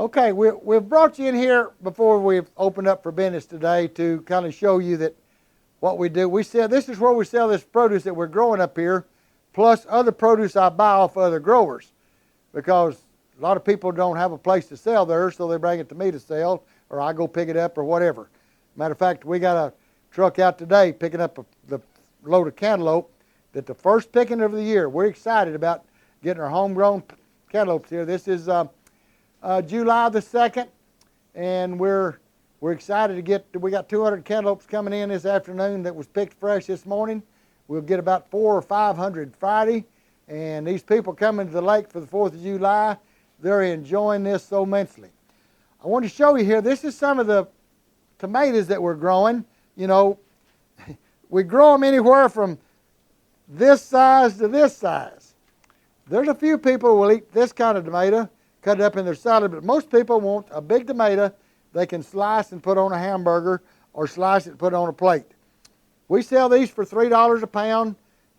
Okay, we've brought you in here before we've opened up for business today to kind of show you that what we do. We sell, this is where we sell this produce that we're growing up here, plus other produce I buy off other growers, because a lot of people don't have a place to sell theirs, so they bring it to me to sell, or I go pick it up or whatever. Matter of fact, we got a truck out today picking up the load of cantaloupe that the first picking of the year. We're excited about getting our homegrown cantaloupes here. This is July the 2nd, and we're excited to get, we got 200 cantaloupes coming in this afternoon that was picked fresh this morning. We'll get about 400 or 500 Friday, and these people coming to the lake for the 4th of July, they're enjoying this so immensely. I want to show you here, this is some of the tomatoes that we're growing. You know, we grow them anywhere from this size to this size. There's a few people who will eat this kind of tomato, cut it up in their salad, but most people want a big tomato they can slice and put on a hamburger or slice it and put it on a plate. We sell these for $3 a pound.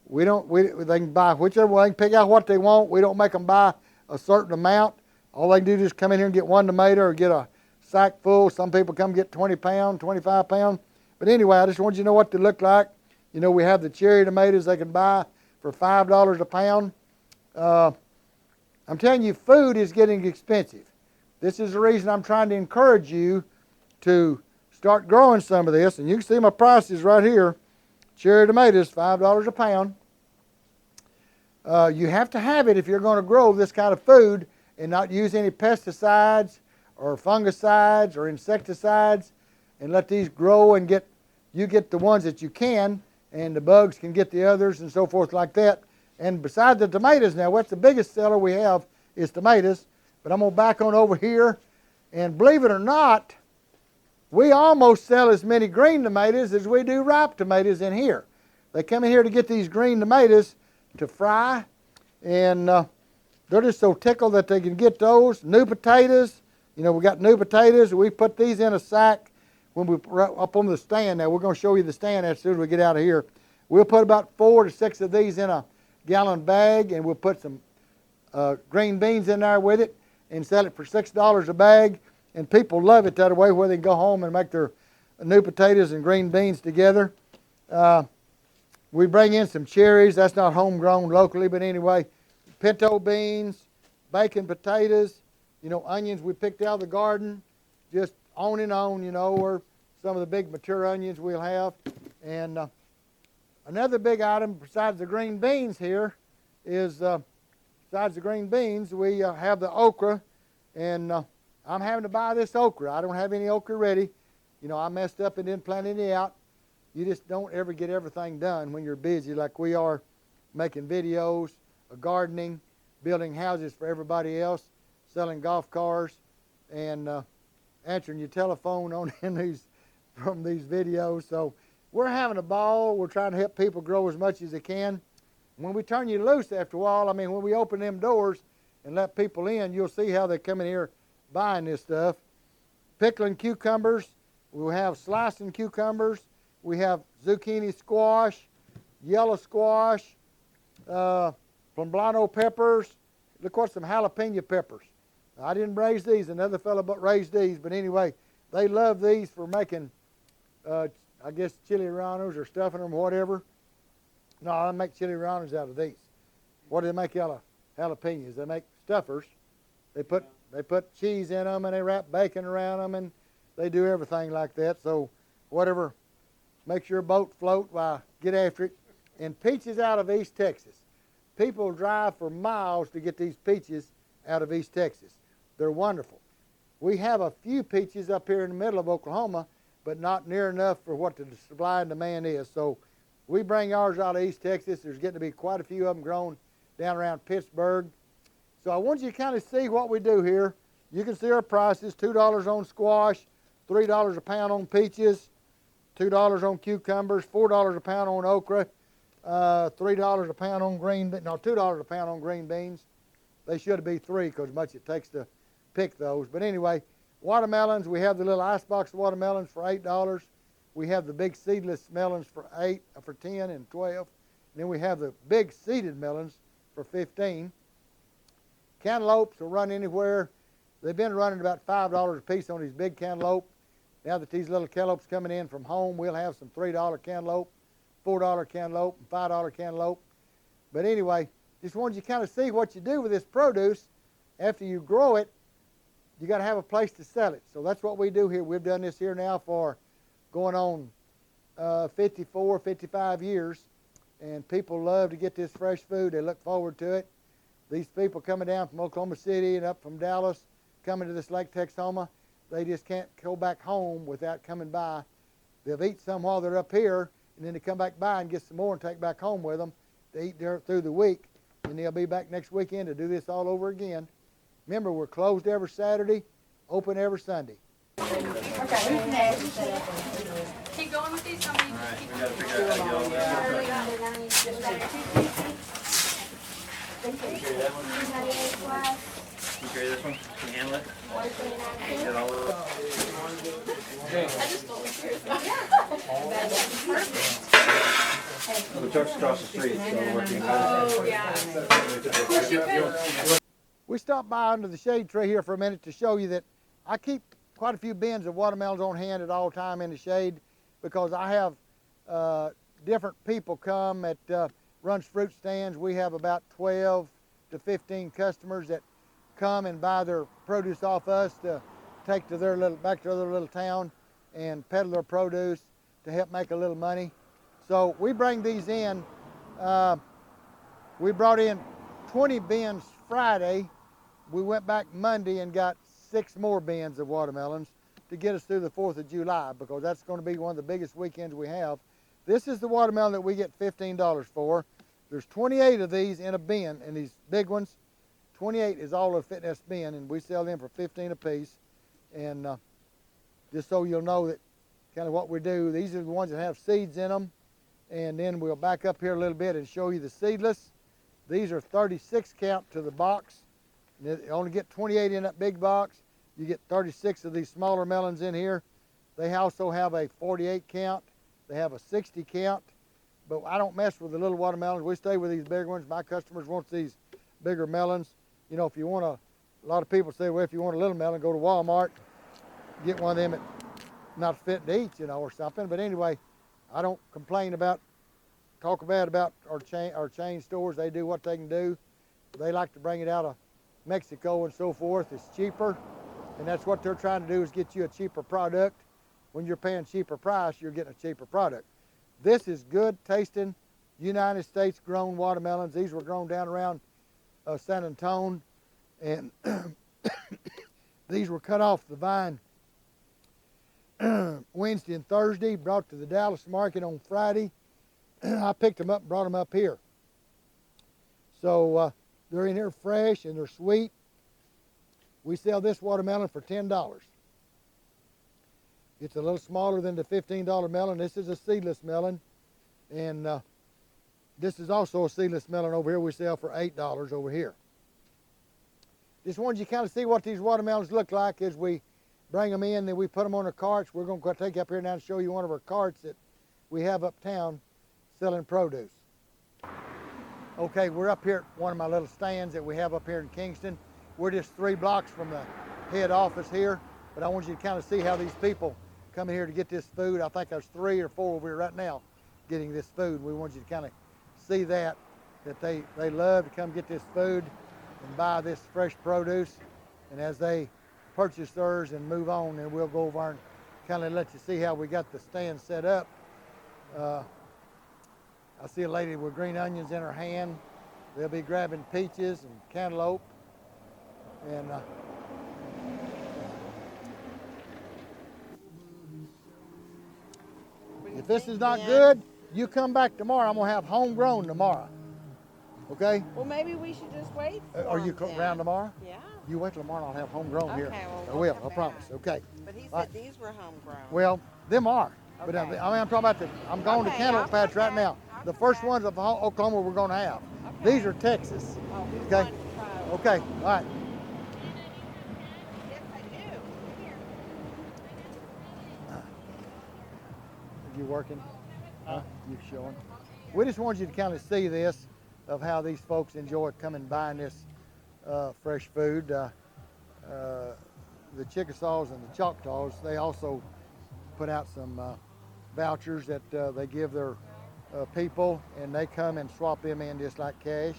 They can buy whichever one, they can pick out what they want. We don't make them buy a certain amount. All they can do is just come in here and get one tomato or get a sack full. Some people come get 20 pounds, 25 pounds. But anyway, I just want you to know what they look like. You know, we have the cherry tomatoes they can buy for $5 a pound. I'm telling you, food is getting expensive. This is the reason I'm trying to encourage you to start growing some of this. And you can see my prices right here. Cherry tomatoes, $5 a pound. You have to have it if you're going to grow this kind of food and not use any pesticides or fungicides or insecticides, and let these grow and you get the ones that you can, and the bugs can get the others and so forth like that. And besides the tomatoes now, what's the biggest seller we have is tomatoes. But I'm going to back on over here. And believe it or not, we almost sell as many green tomatoes as we do ripe tomatoes in here. They come in here to get these green tomatoes to fry. And they're just so tickled that they can get those. New potatoes. You know, we got new potatoes. We put these in a sack when we up on the stand. Now, we're going to show you the stand as soon as we get out of here. We'll put about 4 to 6 of these in a gallon bag, and we'll put some green beans in there with it and sell it for $6 a bag. And people love it that way, where they can go home and make their new potatoes and green beans together. We bring in some cherries. That's not homegrown locally, but anyway, pinto beans, bacon potatoes, you know, onions we picked out of the garden, just on and on, you know, or some of the big mature onions we'll have. And another big item besides the green beans here is, besides the green beans, we have the okra. And I'm having to buy this okra. I don't have any okra ready. You know, I messed up and didn't plant any out. You just don't ever get everything done when you're busy like we are, making videos, gardening, building houses for everybody else, selling golf cars, and answering your telephone on from these videos. So we're having a ball. We're trying to help people grow as much as they can. When we turn you loose after a while, I mean, when we open them doors and let people in, you'll see how they come in here buying this stuff. Pickling cucumbers. We'll have slicing cucumbers. We have zucchini squash, yellow squash, poblano peppers. Look what some jalapeno peppers. I didn't raise these. Another fellow raised these. But anyway, they love these for making, I guess, chili rellenos or stuffing them or whatever. No, I make chili rellenos out of these. What do they make out of jalapenos? They make stuffers. They put cheese in them, and they wrap bacon around them, and they do everything like that. So whatever makes your boat float, why, get after it. And peaches out of East Texas. People drive for miles to get these peaches out of East Texas. They're wonderful. We have a few peaches up here in the middle of Oklahoma, but not near enough for what the supply and demand is. So we bring ours out of East Texas. There's getting to be quite a few of them grown down around Pittsburgh. So I want you to kind of see what we do here. You can see our prices: $2 on squash, $3 a pound on peaches, $2 on cucumbers, $4 a pound on okra, $3 a pound on $2 a pound on green beans. They should be $3 because much it takes to pick those. But anyway, watermelons, we have the little icebox watermelons for $8. We have the big seedless melons for $10 and $12. And then we have the big seeded melons for $15. Cantaloupes will run anywhere. They've been running about $5 a piece on these big cantaloupe. Now that these little cantaloupes coming in from home, we'll have some $3 cantaloupe, $4 cantaloupe, and $5 cantaloupe. But anyway, just wanted you to kind of see what you do with this produce. After you grow it, you got to have a place to sell it. So that's what we do here. We've done this here now for going on 54, 55 years. And people love to get this fresh food. They look forward to it. These people coming down from Oklahoma City and up from Dallas, coming to this Lake Texoma, they just can't go back home without coming by. They'll eat some while they're up here, and then they come back by and get some more and take back home with them to eat there through the week. And they'll be back next weekend to do this all over again. Remember, we're closed every Saturday, open every Sunday. Okay, keep going with these. How many? All right, we got to figure out how to get all that. Can you carry that one? Can you carry this one? Can you handle it? Get all of it? I just told you. Well, the truck's across the street, so we're working. Oh, yeah. We stopped by under the shade tree here for a minute to show you that I keep quite a few bins of watermelons on hand at all time in the shade because I have different people come at Run's Fruit Stands. We have about 12 to 15 customers that come and buy their produce off us to take to their back to their little town and peddle their produce to help make a little money. So we bring these in. We brought in 20 bins Friday. We went back Monday and got 6 more bins of watermelons to get us through the 4th of July because that's going to be one of the biggest weekends we have. This is the watermelon that we get $15 for. There's 28 of these in a bin, and these big ones, 28 is all that fit in this bin, and we sell them for $15 a piece. And just so you'll know that kind of what we do, these are the ones that have seeds in them. And then we'll back up here a little bit and show you the seedless. These are 36 count to the box. You only get 28 in that big box. You get 36 of these smaller melons in here. They also have a 48 count. They have a 60 count. But I don't mess with the little watermelons. We stay with these big ones. My customers want these bigger melons. You know, if you want a lot of people say, well, if you want a little melon, go to Walmart, get one of them that not fit to eat, you know, or something. But anyway, I don't complain about, talk bad about our chain stores. They do what they can do. They like to bring it out of Mexico and so forth. It's cheaper, and that's what they're trying to do is get you a cheaper product. When you're paying cheaper price, you're getting a cheaper product. This is good tasting United States grown watermelons. These were grown down around San Antonio, and these were cut off the vine Wednesday and Thursday, brought to the Dallas market on Friday. I picked them up and brought them up here. So they're in here fresh and they're sweet. We sell this watermelon for $10. It's a little smaller than the $15 melon. This is a seedless melon. And this is also a seedless melon over here we sell for $8 over here. Just wanted you to kind of see what these watermelons look like as we bring them in, then we put them on our carts. We're going to take you up here now and show you one of our carts that we have uptown selling produce. Okay, we're up here at one of my little stands that we have up here in Kingston. We're just 3 blocks from the head office here, but I want you to kind of see how these people come in here to get this food. I think there's 3 or 4 over here right now getting this food. We want you to kind of see that they love to come get this food and buy this fresh produce. And as they purchase theirs and move on, and we'll go over and kind of let you see how we got the stand set up. I see a lady with green onions in her hand. They'll be grabbing peaches and cantaloupe. And if this is not good, you come back tomorrow. I'm going to have homegrown tomorrow. Okay? Well, maybe we should just wait for Are you him around tomorrow? Yeah. You wait till tomorrow and I'll have homegrown here. Okay, well, I we'll will, come I promise. back. Okay. But he said Right. these were homegrown. Well, them are. But Okay. I'm talking about I'm going to Okay, cantaloupe I'll patch come right back. now. I'll The come first back. ones of Oklahoma we're going to have. Okay. These are Texas. Oh, we Okay. wanted to try them. Okay, all right. Yes, I do. Here. Are you working? Huh? You showing? We just want you to kind of see this of how these folks enjoy coming buying this fresh food. the Chickasaws and the Choctaws, they also put out some vouchers that they give their people, and they come and swap them in just like cash,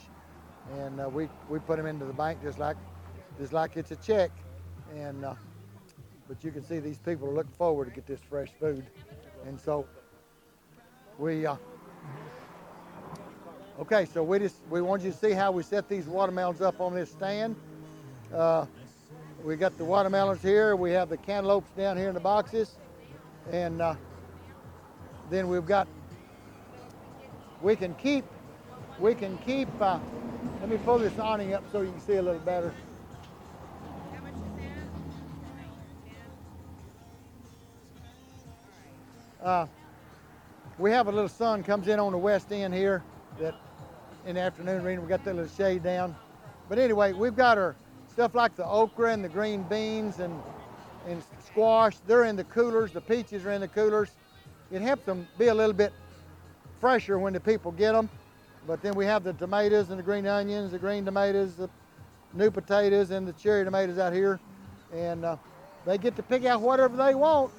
and we put them into the bank just like it's a check, and but you can see these people are looking forward to get this fresh food, and so we okay, so we want you to see how we set these watermelons up on this stand. We got the watermelons here, we have the cantaloupes down here in the boxes, and then we've got, we can keep, let me pull this awning up so you can see a little better. We have a little sun comes in on the west end here that in the afternoon, we got that little shade down. But anyway, we've got our stuff like the okra and the green beans and squash. They're in the coolers. The peaches are in the coolers. It helps them be a little bit fresher when the people get them. But then we have the tomatoes and the green onions, the green tomatoes, the new potatoes, and the cherry tomatoes out here. And they get to pick out whatever they want.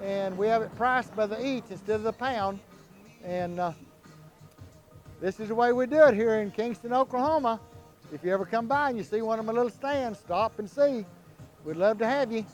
And we have it priced by the each instead of the pound. And this is the way we do it here in Kingston, Oklahoma. If you ever come by and you see one of my little stands, stop and see. We'd love to have you.